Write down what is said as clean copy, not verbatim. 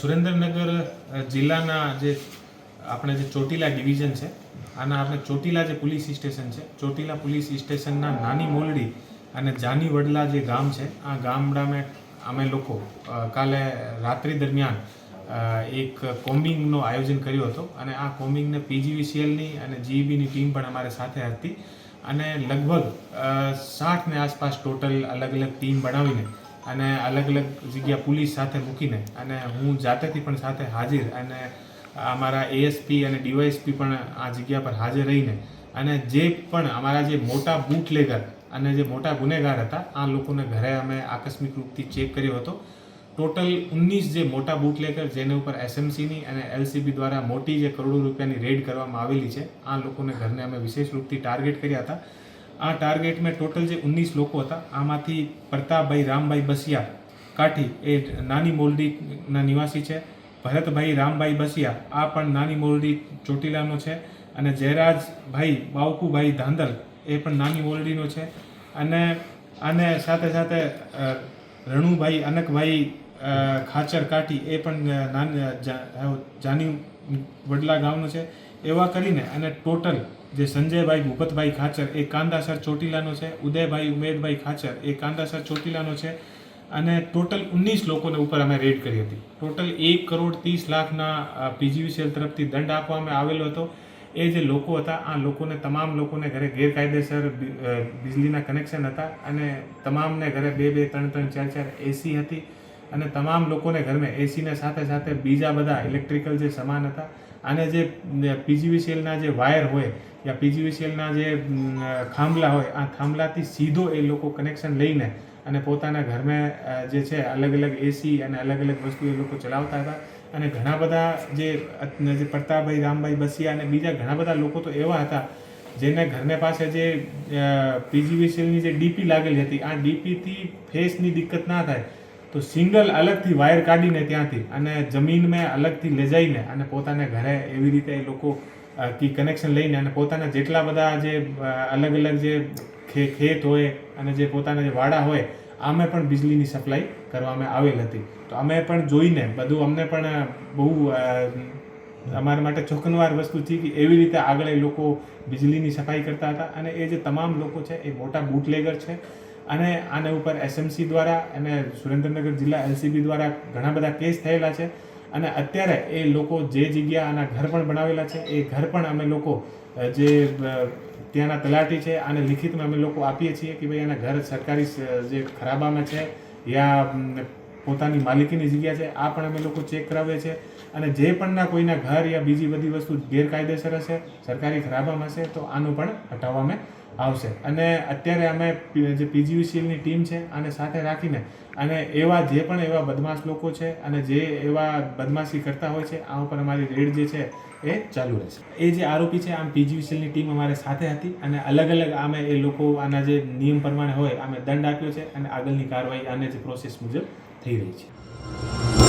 સુરેન્દ્રનગર જિલ્લાના જે આપણે જે ચોટીલા ડિવિઝન છે, આના આપણે ચોટીલા જે પોલીસ સ્ટેશન છે, ચોટીલા પોલીસ સ્ટેશનના નાની મોલડી અને જાની વડલા જે ગામ છે, આ ગામડામાં અમે લોકો કાલે રાત્રિ દરમિયાન એક કોમ્બિંગનો આયોજન કર્યો હતો અને આ કોમ્બિંગને પીજીવીસીએલની અને જીઈબીની ટીમ પણ અમારે સાથે હતી અને લગભગ 60ની આસપાસ ટોટલ અલગ અલગ ટીમ બનાવીને અને અલગ અલગ જગ્યા પોલીસ સાથે મૂકીને અને હું જાતેથી પણ સાથે હાજર અને અમારા એએસપી અને ડીવાયએસપી પણ આ જગ્યા પર હાજર રહીને અને જે પણ અમારા જે મોટા બૂટલેગર અને જે મોટા ગુનેગાર હતા આ લોકોને ઘરે અમે આકસ્મિક રૂપથી ચેક કર્યો હતો. ટોટલ 19 જે મોટા બૂટલેગર જેના ઉપર એસએમસીની અને એલસીબી દ્વારા મોટી જે કરોડો રૂપિયાની રેડ કરવામાં આવેલી છે, આ લોકોને ઘરને અમે વિશેષ રૂપથી ટાર્ગેટ કર્યા હતા. આ ટાર્ગેટમાં ટોટલ જે 19 લોકો હતા, આમાંથી પ્રતાપભાઈ રામભાઈ બસિયા કાઠી એ નાની મોલડીના નિવાસી છે. ભરતભાઈ રામભાઈ બસિયા આ પણ નાની મોલડી ચોટીલાનો છે અને જયરાજભાઈ બાવકુભાઈ ધાંધલ એ પણ નાની મોલડીનો છે અને સાથે સાથે રણુભાઈ અનકભાઈ ખાચર કાઠી એ પણ જાની વડલા ગામનો છે. એવા કરીને અને ટોટલ જે સંજયભાઈ ભૂપતભાઈ ખાચર એ કાંદાસર ચોટીલાનો છે, ઉદયભાઈ ઉમેદભાઈ ખાચર એ કાંદાસર ચોટીલાનો છે અને ટોટલ 19 લોકોને ઉપર અમે રેડ કરી હતી. ટોટલ 1,30,00,000ના પીજીવીસીએલ તરફથી દંડ આપવામાં આવેલો હતો. એ જે લોકો હતા આ લોકોને તમામ લોકોને ઘરે ગેરકાયદેસર વીજળીના કનેક્શન હતા અને તમામને ઘરે 2-2, 3-3, 4-4 એસી હતી અને તમામ લોકોને ઘરમાં એસીને સાથે સાથે બીજા બધા ઇલેક્ટ્રિકલ જે સામાન હતા અને જે પીજીવીસીએલના જે વાયર હોય યા પીજીવીસીએલના જે થાંભલા હોય, આ થાંભલાથી સીધો એ લોકો કનેક્શન લઈને અને પોતાના ઘરમાં જે છે અલગ અલગ એસી અને અલગ અલગ વસ્તુ એ લોકો ચલાવતા હતા અને ઘણા બધા જે પ્રતાપભાઈ રામભાઈ બસિયા અને બીજા ઘણા બધા લોકો તો એવા હતા જેને ઘરને પાસે જે પીજીવીસીએલની જે ડીપી લાગેલી હતી, આ ડીપીથી ફેસની દિક્કત ના થાય તો સિંગલ અલગથી વાયર કાઢીને ત્યાંથી અને જમીનમાં અલગથી લઈ જઈને અને પોતાના ઘરે એવી રીતે એ લોકો કનેક્શન લઈને અને પોતાના જેટલા બધા જે અલગ અલગ જે ખેત હોય અને જે પોતાના જે વાડા હોય આમે પણ વીજળીની સપ્લાય કરવામાં આવેલ હતી. તો અમે પણ જોઈને બધું અમને પણ બહુ અમારા માટે ચોંકાવનાર વસ્તુ હતી કે એવી રીતે આગળ એ લોકો વીજળીની સફાઈ કરતા હતા અને એ જે તમામ લોકો છે એ મોટા બૂટલેગર છે અને આના ઉપર એસએમસી દ્વારા અને સુરેન્દ્રનગર જિલ્લા એલસીબી દ્વારા ઘણા બધા કેસ થયેલા છે અને અત્યારે એ લોકો જે જગ્યા આના ઘર પણ બનાવેલા છે એ ઘર પણ અમે લોકો જે ત્યાંના તલાટી છે આને લિખિતમાં અમે લોકો આપીએ છીએ કે ભાઈ એના ઘર સરકારી જે ખરાબામાં છે યા પોતાની માલિકીની જગ્યા છે, આ પણ અમે લોકો ચેક કરાવીએ છીએ અને જે પણના કોઈના ઘર યા બીજી બધી વસ્તુ ગેરકાયદેસર હશે, સરકારી ખરાબામાં હશે તો આનું પણ હટાવવામાં આવશે. અને અત્યારે અમે જે પીજીવીસીએલની ટીમ છે આને સાથે રાખીને અને એવા જે પણ એવા બદમાશ લોકો છે અને જે એવા બદમાશી કરતા હોય છે આ ઉપર અમારી રેડ જે છે એ ચાલુ રહેશે. એ જે આરોપી છે આમ પીજીવીસીએલની ટીમ અમારે સાથે હતી અને અલગ અલગ આમે એ લોકો આના જે નિયમ પ્રમાણે હોય આમે દંડ આપ્યો છે અને આગળની કાર્યવાહી આને જે પ્રોસેસ મુજબ થઈ રહી છે.